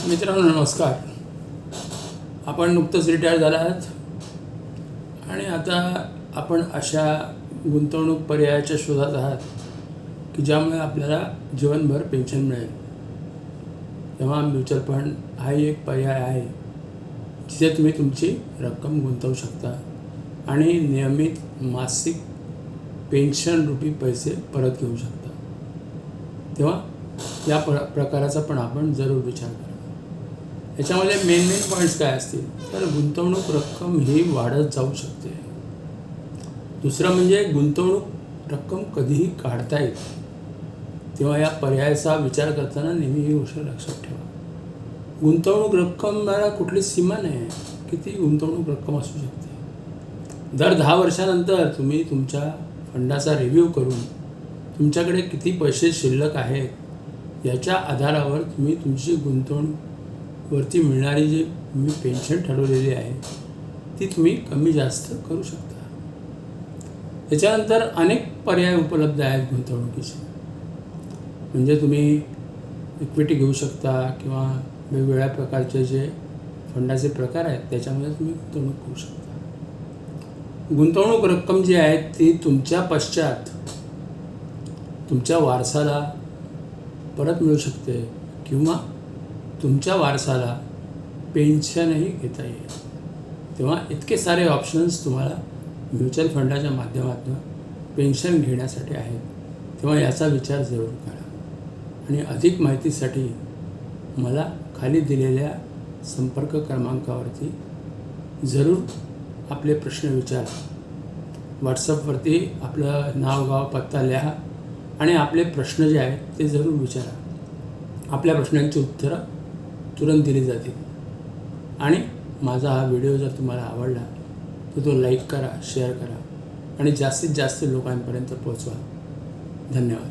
मित्रांनो नमस्कार. आपण नुकतंच रिटायर झाला आहात आणि आता आपण अशा गुंतवणूक पर्यायाच्या शोधात आहात की ज्यामुळे आपल्याला जीवनभर पेन्शन मिळेल. तेव्हा म्युच्युअल फंड हाही एक पर्याय आहे जिथे तुम्ही तुमची रक्कम गुंतवू शकता आणि नियमित मासिक पेन्शन रूपी पैसे परत घेऊ शकता. तेव्हा या प्रकाराचा पण आपण जरूर विचार करा. याच्यामध्ये मेन पॉईंट्स काय असतील तर गुंतवणूक रक्कम ही वाढत जाऊ शकते. दुसरं म्हणजे गुंतवणूक रक्कम कधीही काढता येते. तेव्हा या पर्यायाचा विचार करताना नेहमी ही गोष्ट लक्षात ठेवा. गुंतवणूक रक्कमला कुठली सीमा नाही आहे. किती गुंतवणूक रक्कम असू शकते. दर 10 वर्षानंतर तुम्ही तुमच्या फंडाचा रिव्ह्यू करून तुमच्याकडे किती पैसे शिल्लक आहेत याच्या आधारावर तुम्ही तुमची गुंतवणूकवरती मिळणारी जी पेन्शन ठरवलेली आहे ती तुम्ही कमी जास्त करू शकता. त्याच्यानंतर अनेक पर्याय उपलब्ध आहेत गुंतवणुकीचे. म्हणजे तुम्ही इक्विटी घेऊ शकता किंवा वेगवेगळ्या प्रकारचे जे फंडाचे प्रकार आहेत त्याच्यामध्ये तुम्ही गुंतवणूक करू शकता. गुंतवणूक रक्कम जी आहे ती तुमच्या पश्चात तुमच्या वारसाला परत मिळू शकते किंवा तुमच्या वारसाला पेन्शनही घेता येईल. तेव्हा इतके सारे ऑप्शन्स तुम्हाला म्युच्युअल फंडाच्या माध्यमातून पेन्शन घेण्यासाठी आहेत. तेव्हा याचा विचार जरूर करा. आणि अधिक माहितीसाठी मला खाली दिलेल्या संपर्क क्रमांकावरती जरूर आपले प्रश्न विचारा. व्हॉट्सअपवरती आपलं नाव गाव पत्ता लिहा आणि आपले प्रश्न जे आहेत ते जरूर विचारा. आपल्या प्रश्नांची उत्तरं तुरंत दिली जातील. आणि माझा हा व्हिडिओ जर तुम्हाला आवडला तर तो लाईक करा, शेअर करा आणि जास्तीत जास्त लोकांपर्यंत पोहोचवा. धन्यवाद.